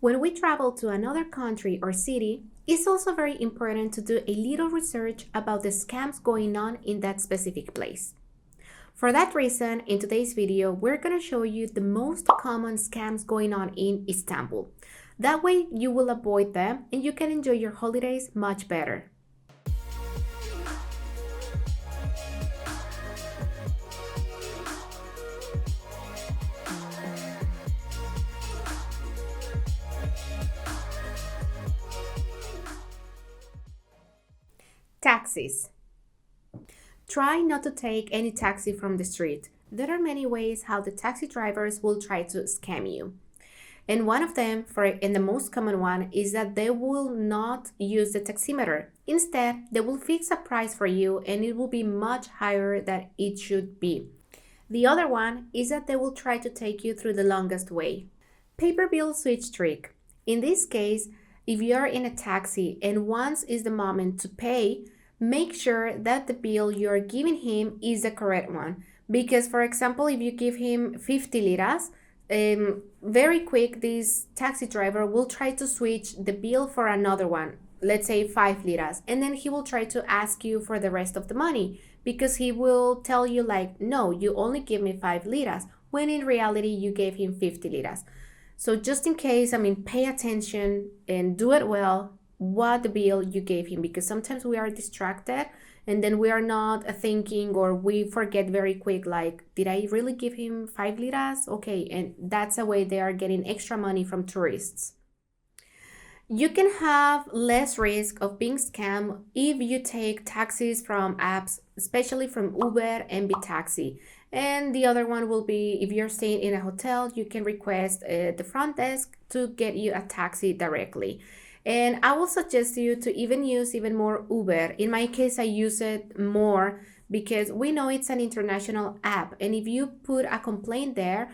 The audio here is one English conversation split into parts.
When we travel to another country or city, it's also very important to do a little research about the scams going on in that specific place. For that reason, in today's video, we're going to show you the most common scams going on in Istanbul. That way you will avoid them and you can enjoy your holidays much better. Taxis. Try not to take any taxi from the street. There are many ways how the taxi drivers will try to scam you. And one of them, and the most common one, is that they will not use the taximeter. Instead, they will fix a price for you and it will be much higher than it should be. The other one is that they will try to take you through the longest way. Paper bill switch trick. In this case, if you are in a taxi and once is the moment to pay, make sure that the bill you're giving him is the correct one. Because, for example, if you give him 50 liras, very quick this taxi driver will try to switch the bill for another one, let's say 5 liras, and then he will try to ask you for the rest of the money because he will tell you like, no, you only give me 5 liras, when in reality you gave him 50 liras. So just in case, pay attention and do it well what the bill you gave him, because sometimes we are distracted and then we are not thinking, or we forget very quick, like, did I really give him 5 liras? Okay, and that's a way they are getting extra money from tourists. You can have less risk of being scammed if you take taxis from apps, especially from Uber and Taxi. And the other one will be if you're staying in a hotel, you can request the front desk to get you a taxi directly. And I will suggest you to use even more Uber. In my case, I use it more because we know it's an international app. And if you put a complaint there,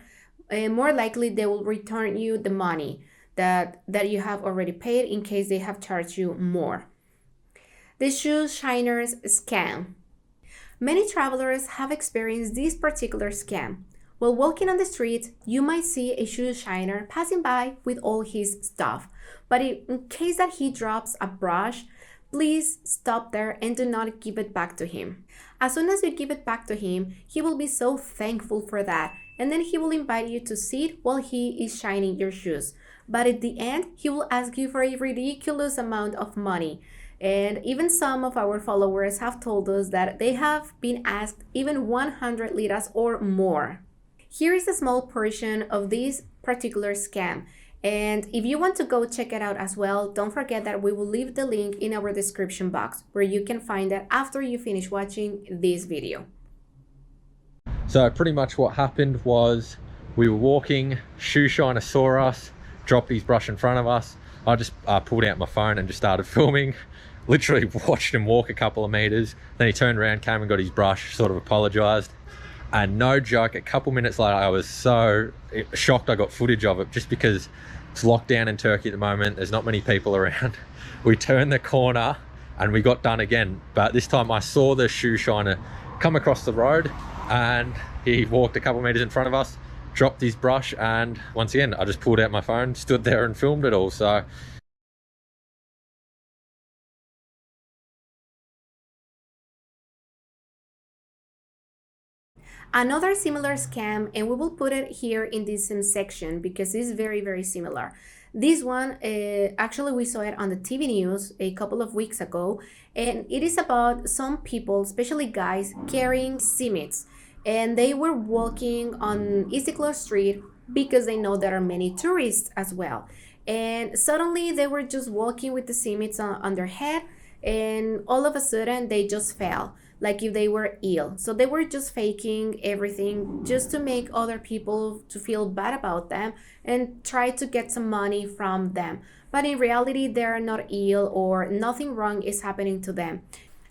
more likely they will return you the money that you have already paid in case they have charged you more. The Shoeshiners scam. Many travelers have experienced this particular scam. While walking on the street, you might see a shoe shiner passing by with all his stuff. But in case that he drops a brush, please stop there and do not give it back to him. As soon as you give it back to him, he will be so thankful for that, and then he will invite you to sit while he is shining your shoes. But at the end, he will ask you for a ridiculous amount of money. And even some of our followers have told us that they have been asked even 100 liras or more. Here is a small portion of this particular scam. And if you want to go check it out as well, don't forget that we will leave the link in our description box where you can find it after you finish watching this video. So pretty much what happened was we were walking, Shoeshine saw us, dropped his brush in front of us. I just pulled out my phone and just started filming. Literally watched him walk a couple of meters. Then he turned around, came and got his brush, sort of apologized. And no joke, a couple minutes later, I was so shocked I got footage of it just because it's lockdown in Turkey at the moment. There's not many people around. We turned the corner and we got done again. But this time I saw the shoe shiner come across the road and he walked a couple meters in front of us, dropped his brush. And once again, I just pulled out my phone, stood there and filmed it all. So another similar scam, and we will put it here in this same section because it's very, very similar. This one, actually we saw it on the TV news a couple of weeks ago, and it is about some people, especially guys, carrying Simits. And they were walking on Istiklal Street because they know there are many tourists as well. And suddenly they were just walking with the Simits on their head, and all of a sudden they just fell, like if they were ill. So they were just faking everything just to make other people to feel bad about them and try to get some money from them. But in reality, they're not ill or nothing wrong is happening to them.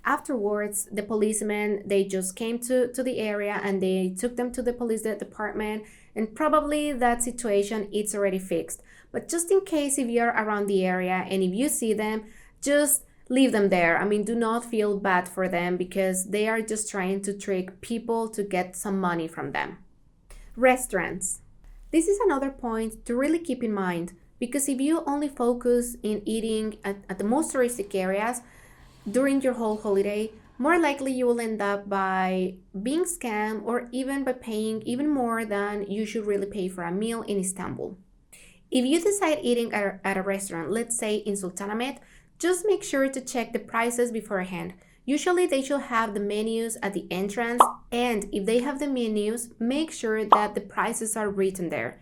Afterwards, the policemen, they just came to the area and they took them to the police department, and probably that situation it's already fixed. But just in case if you're around the area and if you see them, just leave them there. Do not feel bad for them because they are just trying to trick people to get some money from them. Restaurants. This is another point to really keep in mind. Because if you only focus in eating at the most touristic areas during your whole holiday, more likely you will end up by being scammed or even by paying even more than you should really pay for a meal in Istanbul. If you decide eating at a restaurant, let's say in Sultanahmet, just make sure to check the prices beforehand. Usually they should have the menus at the entrance, and if they have the menus, make sure that the prices are written there.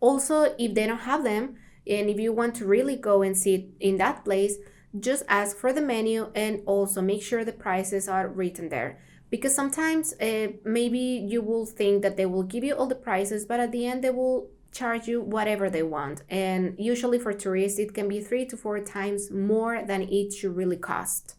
Also, if they don't have them, and if you want to really go and sit in that place, just ask for the menu and also make sure the prices are written there. Because sometimes maybe you will think that they will give you all the prices, but at the end they will charge you whatever they want. And usually for tourists, it can be 3 to 4 times more than it should really cost.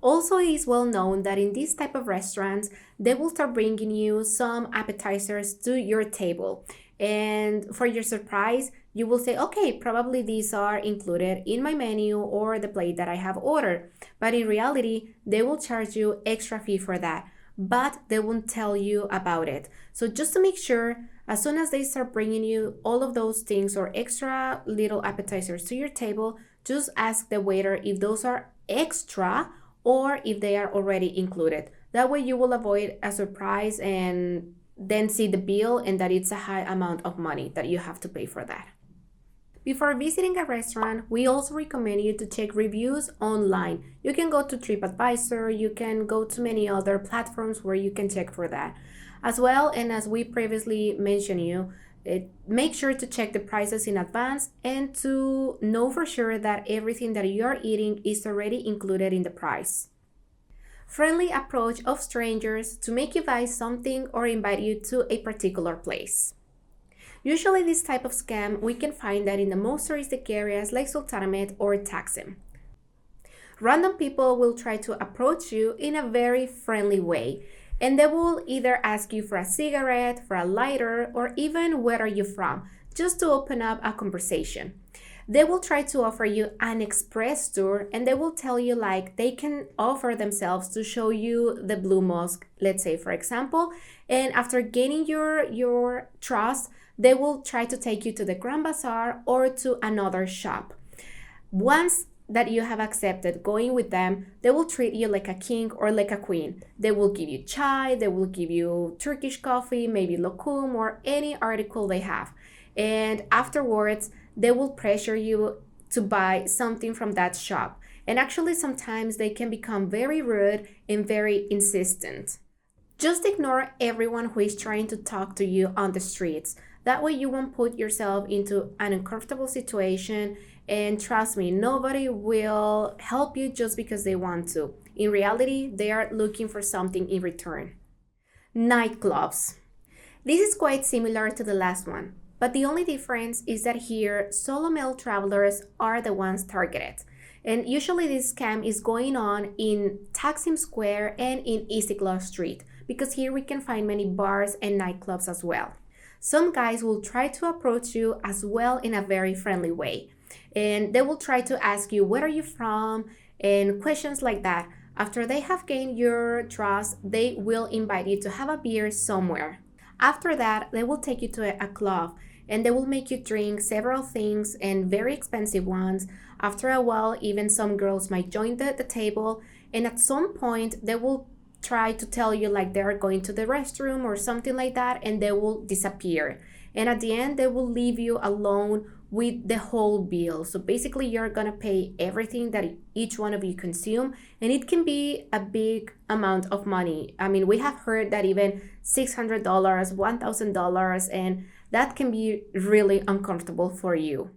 Also, it is well known that in this type of restaurants, they will start bringing you some appetizers to your table. And for your surprise, you will say, okay, probably these are included in my menu or the plate that I have ordered. But in reality, they will charge you extra fee for that, but they won't tell you about it. So just to make sure, as soon as they start bringing you all of those things or extra little appetizers to your table, just ask the waiter if those are extra or if they are already included. That way you will avoid a surprise and then see the bill and that it's a high amount of money that you have to pay for that. Before visiting a restaurant, we also recommend you to check reviews online. You can go to TripAdvisor, you can go to many other platforms where you can check for that. As well, and as we previously mentioned make sure to check the prices in advance and to know for sure that everything that you are eating is already included in the price. Friendly approach of strangers to make you buy something or invite you to a particular place. Usually this type of scam, we can find that in the most touristic areas like Sultanahmet or Taksim. Random people will try to approach you in a very friendly way, and they will either ask you for a cigarette, for a lighter, or even where are you from, just to open up a conversation. They will try to offer you an express tour, and they will tell you like they can offer themselves to show you the Blue Mosque, let's say for example, and after gaining your trust, they will try to take you to the Grand Bazaar or to another shop. Once that you have accepted going with them, they will treat you like a king or like a queen. They will give you chai, they will give you Turkish coffee, maybe lokum or any article they have. And afterwards, they will pressure you to buy something from that shop. And actually, sometimes they can become very rude and very insistent. Just ignore everyone who is trying to talk to you on the streets. That way you won't put yourself into an uncomfortable situation, and trust me, nobody will help you just because they want to. In reality, they are looking for something in return. Nightclubs. This is quite similar to the last one, but the only difference is that here, solo male travelers are the ones targeted. And usually this scam is going on in Taksim Square and in Istiklal Street, because here we can find many bars and nightclubs as well. Some guys will try to approach you as well in a very friendly way. And they will try to ask you, where are you from? And questions like that. After they have gained your trust, they will invite you to have a beer somewhere. After that, they will take you to a club and they will make you drink several things and very expensive ones. After a while, even some girls might join the table, and at some point, they will try to tell you like they're going to the restroom or something like that, and they will disappear. And at the end, they will leave you alone with the whole bill. So basically, you're gonna pay everything that each one of you consume, and it can be a big amount of money. I mean, we have heard that even $600, $1,000, and that can be really uncomfortable for you.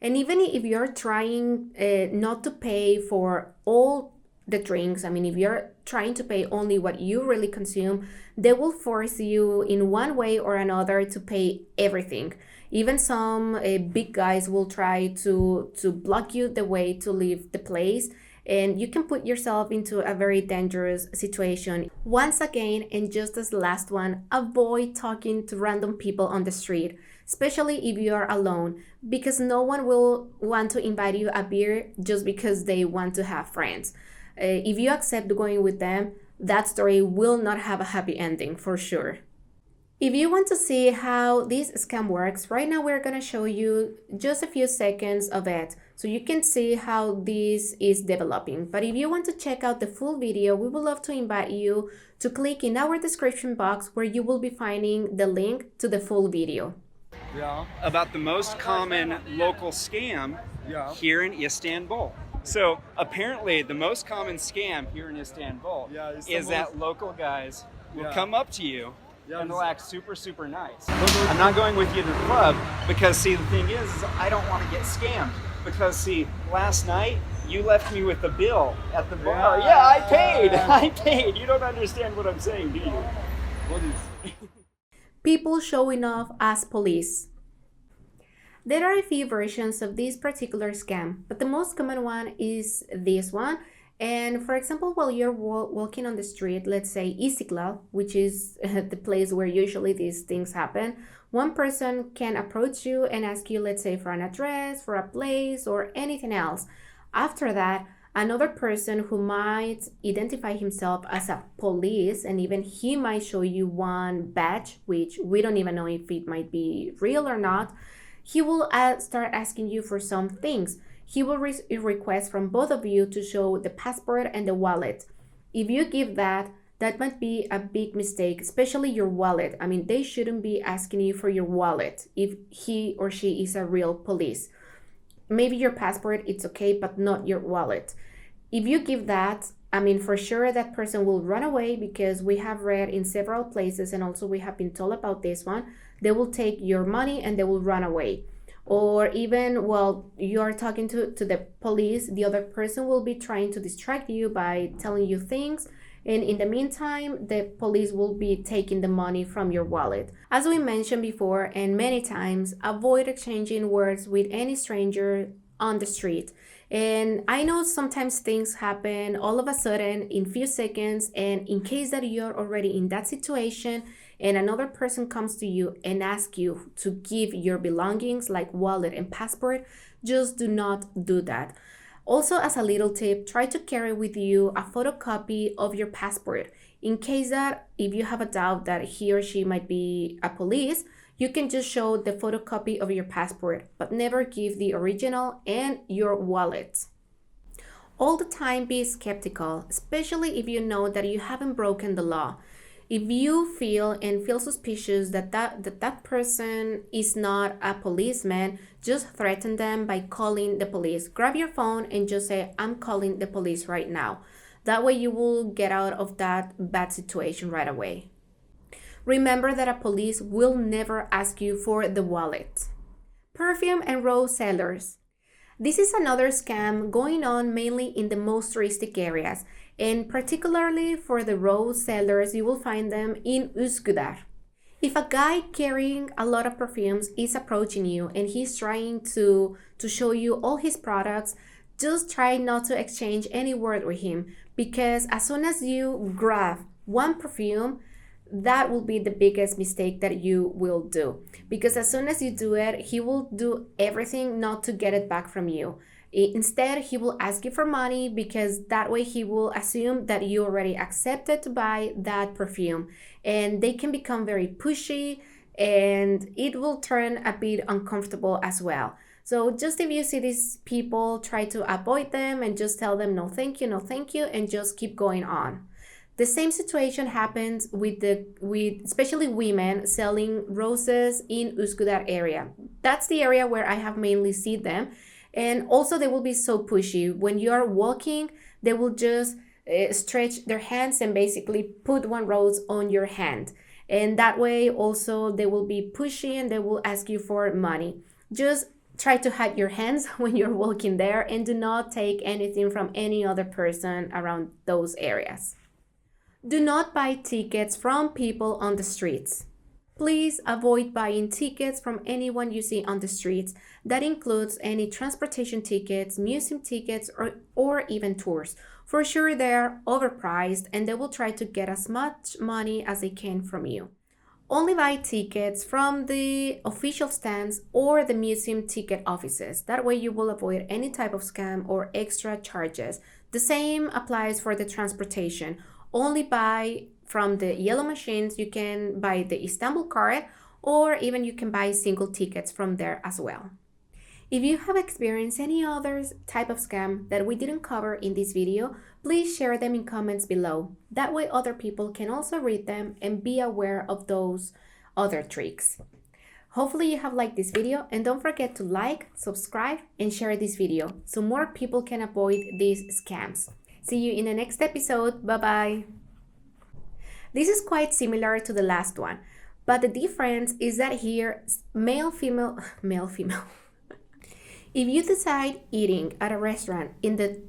And even if you're trying not to pay for all the drinks, I mean, if you're trying to pay only what you really consume, they will force you in one way or another to pay everything. Even some big guys will try to block you the way to leave the place, and you can put yourself into a very dangerous situation. Once again, and just as the last one, avoid talking to random people on the street, especially if you are alone, because no one will want to invite you a beer just because they want to have friends. If you accept going with them, that story will not have a happy ending for sure. If you want to see how this scam works, right now we're going to show you just a few seconds of it so you can see how this is developing. But if you want to check out the full video, we would love to invite you to click in our description box where you will be finding the link to the full video. Yeah. About the most common local scam here in Istanbul. So apparently the most common scam here in Istanbul is that local guys will come up to you and they'll act super nice. I'm not going with you to the club because see, the thing is I don't want to get scammed because see, last night you left me with the bill at the bar. Yeah, I paid. You don't understand what I'm saying, do you? What is People showing off as police. There are a few versions of this particular scam, but the most common one is this one. And for example, while you're walking on the street, let's say NIGHTCLUB, which is the place where usually these things happen, one person can approach you and ask you, let's say, for an address, for a place, or anything else. After that, another person who might identify himself as a police, and even he might show you one badge, which we don't even know if it might be real or not, he will start asking you for some things. He will request from both of you to show the passport and the wallet. If you give that, that might be a big mistake, especially your wallet. I mean, they shouldn't be asking you for your wallet if he or she is a real police. Maybe your passport, it's okay, but not your wallet. If you give that, I mean, for sure that person will run away because we have read in several places and also we have been told about this one, they will take your money and they will run away. Or even while you are talking to the police, the other person will be trying to distract you by telling you things. And in the meantime, the police will be taking the money from your wallet. As we mentioned before and many times, avoid exchanging words with any stranger on the street. And I know sometimes things happen all of a sudden in few seconds, and in case that you're already in that situation and another person comes to you and asks you to give your belongings like wallet and passport, just do not do that. Also, as a little tip, try to carry with you a photocopy of your passport in case that if you have a doubt that he or she might be a police, you can just show the photocopy of your passport, but never give the original and your wallet. All the time be skeptical, especially if you know that you haven't broken the law. If you feel suspicious that person is not a policeman, just threaten them by calling the police. Grab your phone and just say, I'm calling the police right now. That way you will get out of that bad situation right away. Remember that a police will never ask you for the wallet. Perfume and rose sellers. This is another scam going on mainly in the most touristic areas, and particularly for the rose sellers, you will find them in Üsküdar. If a guy carrying a lot of perfumes is approaching you and he's trying to show you all his products, just try not to exchange any word with him, because as soon as you grab one perfume, that will be the biggest mistake that you will do, because as soon as you do it, he will do everything not to get it back from you. Instead, he will ask you for money, because that way he will assume that you already accepted to buy that perfume, and they can become very pushy and it will turn a bit uncomfortable as well. So just if you see these people, try to avoid them and just tell them no thank you, and just keep going on. The same situation happens with especially women selling roses in Üsküdar area. That's the area where I have mainly seen them. And also they will be so pushy. When you are walking, they will just stretch their hands and basically put one rose on your hand. And that way also they will be pushy and they will ask you for money. Just try to hide your hands when you're walking there and do not take anything from any other person around those areas. Do not buy tickets from people on the streets. Please avoid buying tickets from anyone you see on the streets. That includes any transportation tickets, museum tickets, or even tours. For sure, they are overpriced and they will try to get as much money as they can from you. Only buy tickets from the official stands or the museum ticket offices. That way you will avoid any type of scam or extra charges. The same applies for the transportation. Only buy from the yellow machines, you can buy the Istanbul card, or even you can buy single tickets from there as well. If you have experienced any other type of scam that we didn't cover in this video, please share them in comments below. That way other people can also read them and be aware of those other tricks. Hopefully you have liked this video, and don't forget to like, subscribe, and share this video so more people can avoid these scams. See you in the next episode. Bye-bye. This is quite similar to the last one, but the difference is that here, male, female. If you decide eating at a restaurant in the